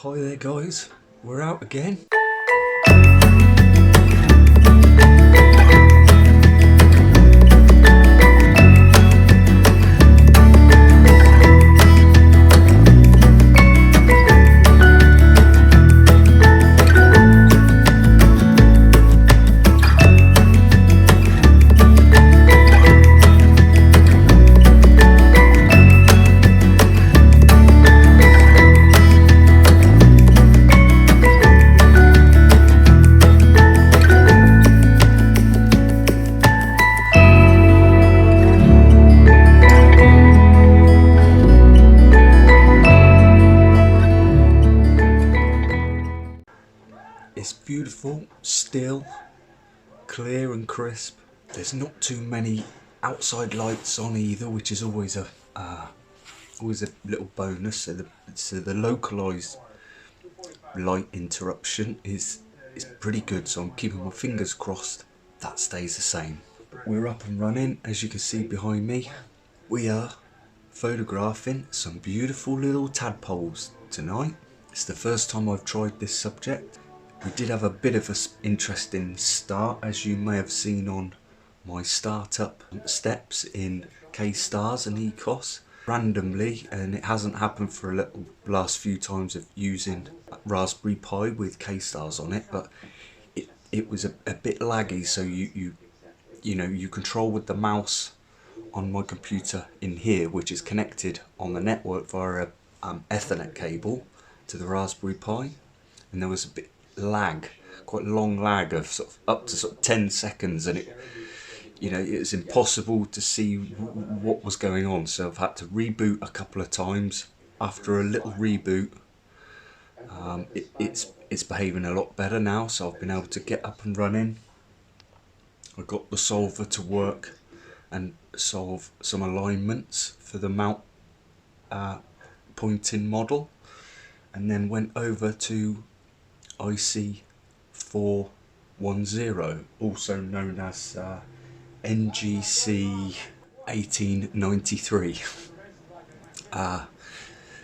Hi there guys, we're out again. It's beautiful, still, clear and crisp. There's not too many outside lights on either, which is always a little bonus. So the localized light interruption is pretty good. So I'm keeping my fingers crossed that stays the same. We're up and running, as you can see behind me. We are photographing some beautiful little tadpoles tonight. It's the first time I've tried this subject. We did have a bit of an interesting start, as you may have seen on my startup steps in kstars and ekos. Randomly, and it hasn't happened for the last few times of using Raspberry Pi with kstars on it, but it was a bit laggy, so you control with the mouse on my computer in here, which is connected on the network via a Ethernet cable to the Raspberry Pi, and there was a bit quite a long lag of up to 10 seconds, and it was impossible to see what was going on. So I've had to reboot a couple of times. After a little reboot, it's behaving a lot better now, so I've been able to get up and running. I got the solver to work and solve some alignments for the mount pointing model, and then went over to IC410, also known as NGC 1893.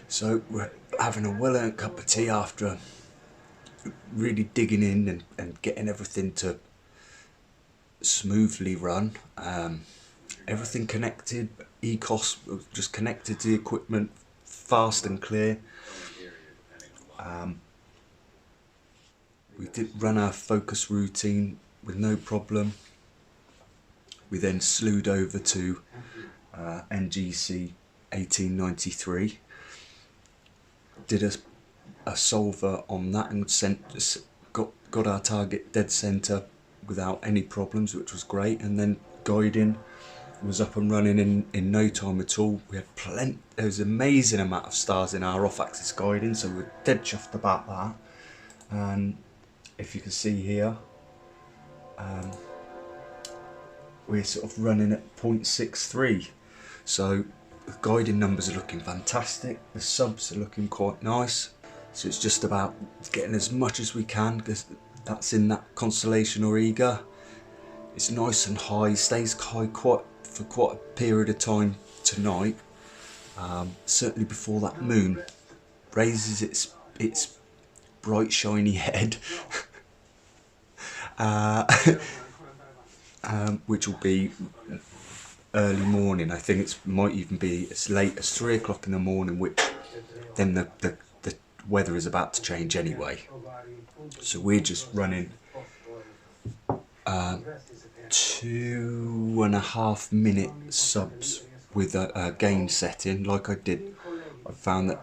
So we're having a well-earned cup of tea after really digging in and getting everything to smoothly run. Everything connected, ekos just connected to the equipment, fast and clear. We did run our focus routine with no problem. We then slewed over to NGC 1893, did a solver on that, and got our target dead center without any problems, which was great. And then guiding was up and running in no time at all. We had there was an amazing amount of stars in our off-axis guiding, so we're dead chuffed about that. And if you can see here, we're running at 0.63, so the guiding numbers are looking fantastic, the subs are looking quite nice. So it's just about getting as much as we can, because that's in that constellation Auriga. It's nice and high, stays high for quite a period of time tonight, certainly before that moon raises its bright shiny head. Which will be early morning. I think it might even be as late as 3 o'clock in the morning, which then the weather is about to change anyway. So we're just running 2.5 minute subs with a gain setting like I did. I found that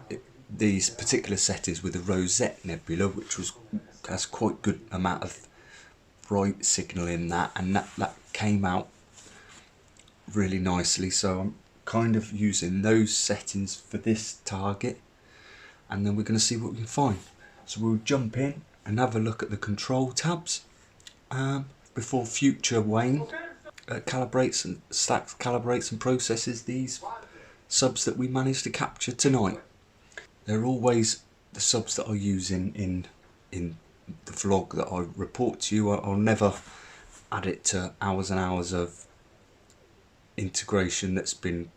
these particular settings with the Rosette Nebula, which has quite good amount of bright signal in that, and that came out really nicely. So I'm kind of using those settings for this target, and then we're going to see what we can find. So we'll jump in and have a look at the control tabs before future Wayne calibrates and processes these subs that we managed to capture tonight. They're always the subs that I use in the vlog that I report to you. I'll never add it to hours and hours of integration that's been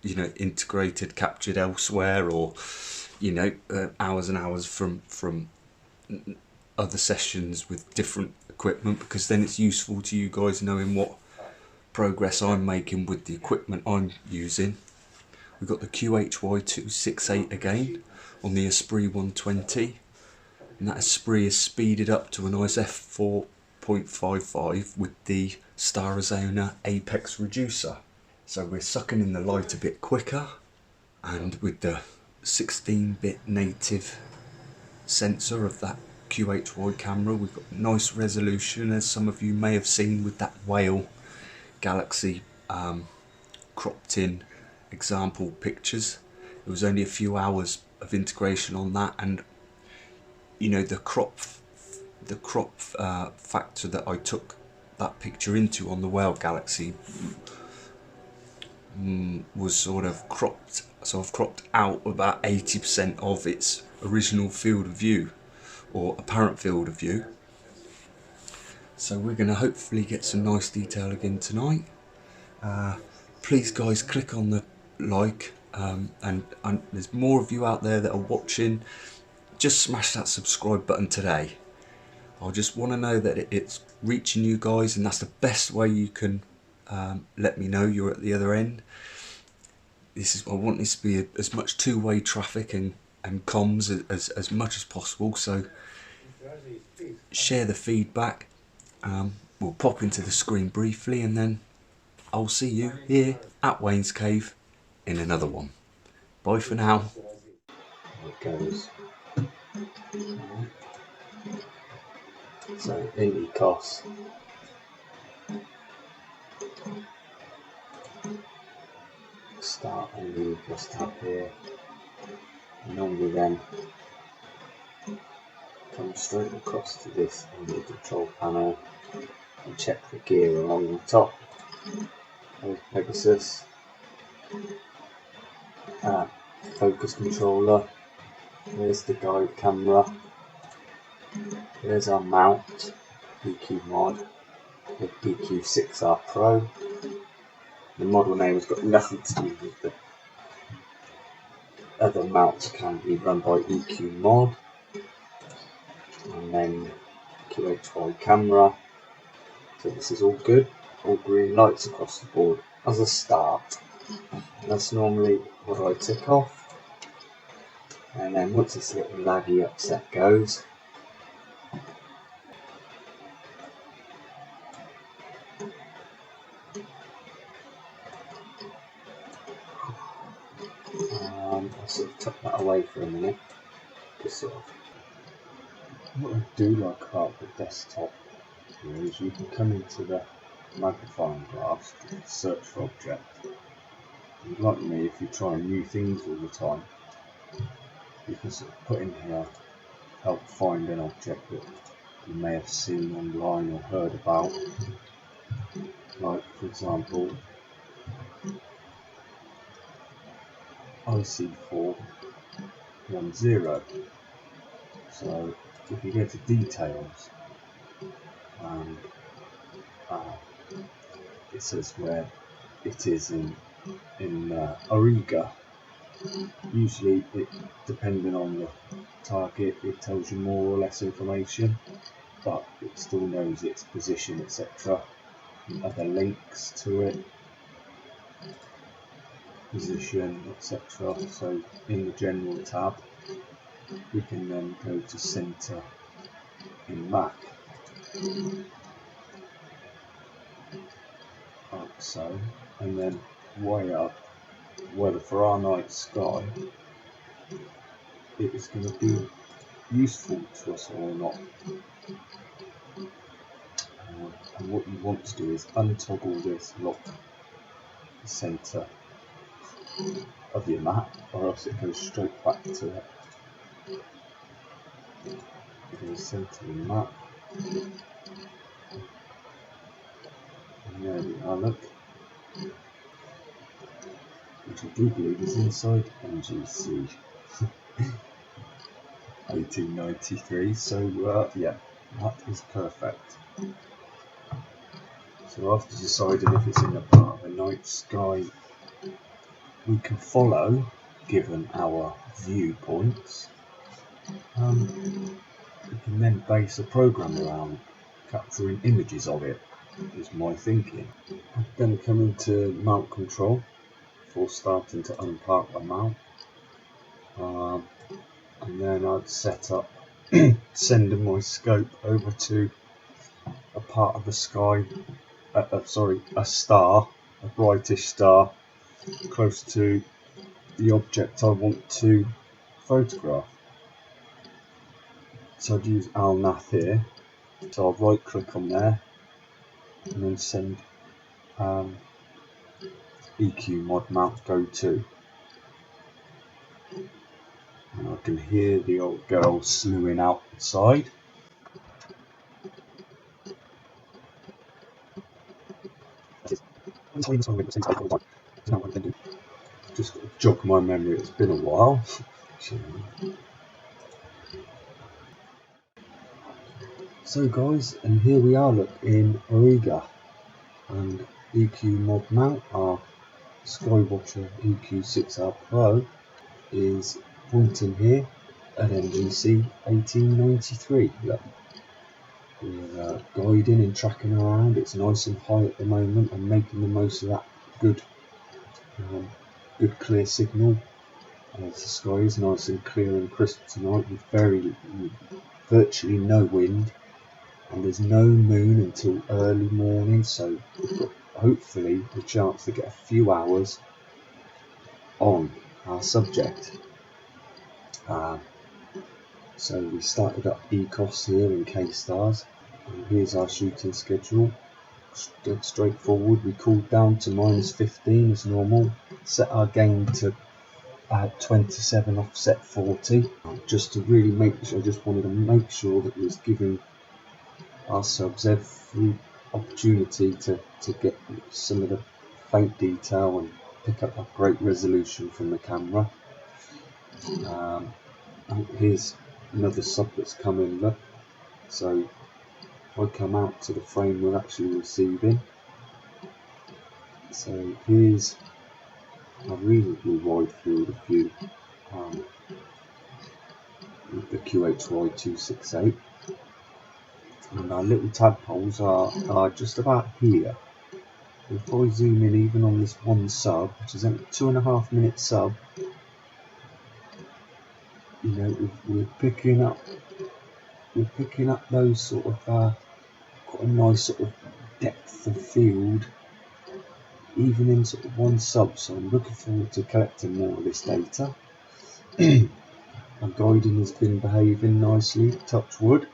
integrated, captured elsewhere, or you know, hours and hours from other sessions with different equipment, because then it's useful to you guys knowing what progress I'm making with the equipment I'm using. We've got the QHY268 again on the Esprit 120, and that Esprit is speeded up to a nice f4.55 with the Arizona Apex reducer. So we're sucking in the light a bit quicker, and with the 16-bit native sensor of that QHY camera, we've got nice resolution, as some of you may have seen with that whale galaxy cropped in example pictures. It was only a few hours of integration on that, and you know, the crop factor that I took that picture into on the whale galaxy was sort of cropped, so I've cropped out about 80% of its original field of view, or apparent field of view. So we're going to hopefully get some nice detail again tonight. Please guys, click on the like, and there's more of you out there that are watching. Just smash that subscribe button today. I just want to know that it's reaching you guys, and that's the best way you can let me know you're at the other end. I want this to be as much two-way traffic and comms as much as possible, so share the feedback. We'll pop into the screen briefly, and then I'll see you here at Wayne's Cave in another one. Bye for now. It goes. So in ekos, start on the ekos tab here, and normally then come straight across to this on the control panel and check the gear along the top. There's Pegasus, focus controller, there's the guide camera, there's our mount, EQ mod, the EQ6R Pro. The model name has got nothing to do with the other mounts, can be run by EQ mod. And then QHY camera. So this is all good, all green lights across the board as a start. That's normally what I tick off, and then once this little laggy upset goes, I'll sort of tuck that away for a minute. Just sort of, what I do like about the desktop here is you can come into the magnifying glass to search for object. And like me, if you're trying new things all the time, you can sort of put in here, help find an object that you may have seen online or heard about. Like, for example, IC410. So if you go to details, and it says where it is in Auriga. Usually, depending on the target, it tells you more or less information, but it still knows its position, etc. And other links to it, position, etc. So in the general tab, we can then go to center in Mac, like so, and then way up, whether for our night sky it is going to be useful to us or not. And what you want to do is untoggle this, lock the center of your map, or else it goes straight back to it. The center of the map, and there we are, look, which I do believe is inside NGC 1893, so yeah, that is perfect. So after deciding if it's in a part of the night sky, we can follow given our viewpoints, we can then base a program around capturing images of it, is my thinking. I'd then come into mount control before starting to unpark the mount, and then I'd set up sending my scope over to a part of the sky, a star, a brightish star, close to the object I want to photograph. So I'd use ALNath here, so I'll right click on there and then send EQ mod mount go to, and I can hear the old girl slewing outside. Just got to jog my memory, it's been a while. So guys, and here we are, look, in Auriga, and EQ mod mount, our Skywatcher EQ6R Pro is pointing here at NGC 1893. Look, we're guiding and tracking around. It's nice and high at the moment and making the most of that good clear signal. The sky is nice and clear and crisp tonight with virtually no wind, and there's no moon until early morning, so we've got hopefully the chance to get a few hours on our subject. So we started up ekos here in kstars, and here's our shooting schedule. Dead straightforward. We cooled down to -15 as normal, set our gain to 27 offset 40, just to really make sure, I just wanted to make sure that we was giving our subs every opportunity to get some of the faint detail and pick up a great resolution from the camera. Here's another sub that's come in, look. So if I come out to the frame we're actually receiving, so here's a reasonably wide field of view with the QHY268, and our little tadpoles are just about here. If I zoom in even on this one sub, which is a 2.5 minute sub, you know, we're picking up those sort of quite a nice sort of depth of field even in sort of one sub, so I'm looking forward to collecting more of this data. My guiding has been behaving nicely, touch wood.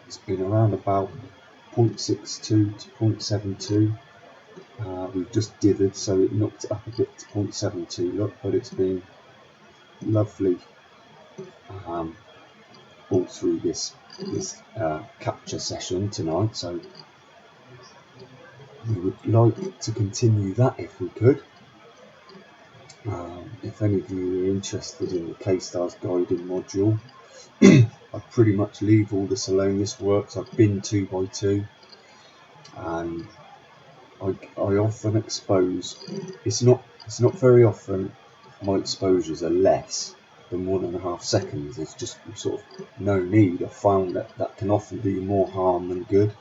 It's been around about 0.62 to 0.72. We've just dithered, so it knocked it up a bit to 0.72, look, but it's been lovely all through this capture session tonight, so we would like to continue that if we could. If any of you are interested in the kstars guiding module, I pretty much leave all this alone. This works. I've been 2x2, and I often expose. It's not very often my exposures are less than 1.5 seconds. It's just sort of no need. I found that can often do more harm than good.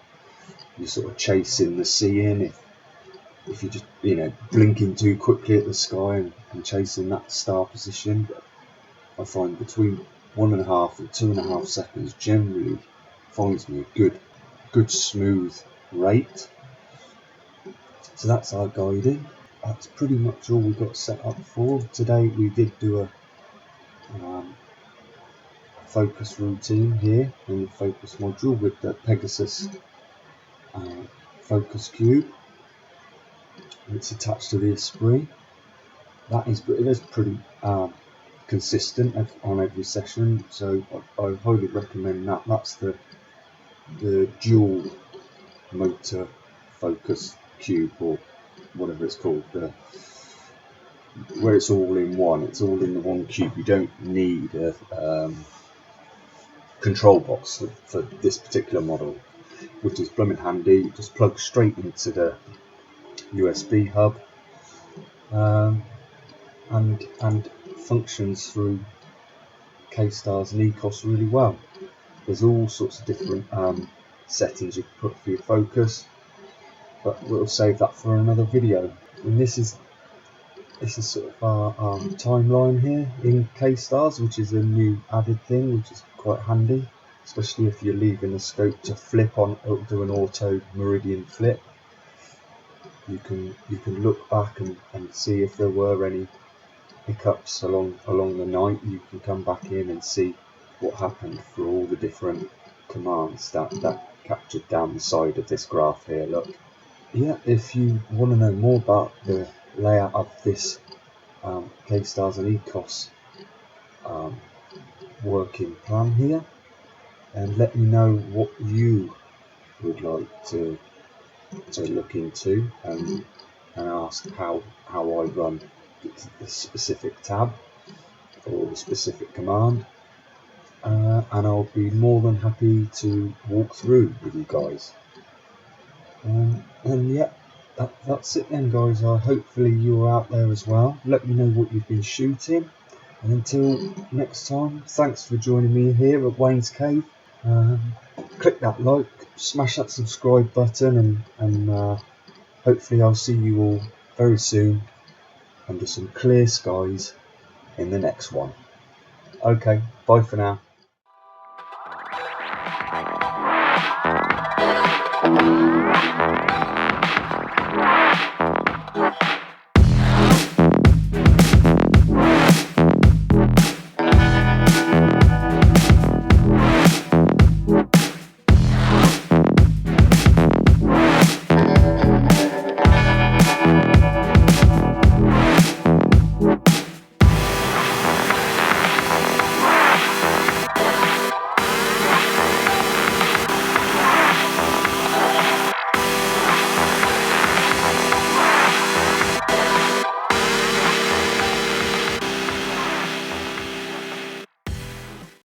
You're sort of chasing the seeing if you're just, you know, blinking too quickly at the sky and chasing that star position. But I find between 1.5 and 2.5 seconds generally finds me a good smooth rate. So that's our guiding. That's pretty much all we got set up for today. We did do a focus routine here in the focus module with the Pegasus focus cube. It's attached to the Esprit. That is pretty consistent on every session, so I highly recommend that. That's the dual motor focus cube, or whatever it's called, where it's all in one. It's all in the one cube. You don't need a control box for this particular model, which is blooming handy. You just plug straight into the USB hub, and functions through kstars and ekos really well. There's all sorts of different settings you can put for your focus, but we'll save that for another video. And this is sort of our timeline here in kstars, which is a new added thing, which is quite handy, especially if you're leaving the scope to flip on, it'll do an auto meridian flip. You can look back and see if there were any hiccups along the night. You can come back in and see what happened for all the different commands that captured down the side of this graph here. Look, yeah, if you want to know more about the layout of this kstars and ekos working plan here, and let me know what you would like to look into and ask how I run the specific tab or the specific command, and I'll be more than happy to walk through with you guys. And yeah, that's it then, guys. Hopefully you're out there as well. Let me know what you've been shooting, and until next time, thanks for joining me here at Wayne's Cave. Click that like, smash that subscribe button, and hopefully I'll see you all very soon under some clear skies in the next one. Okay, bye for now.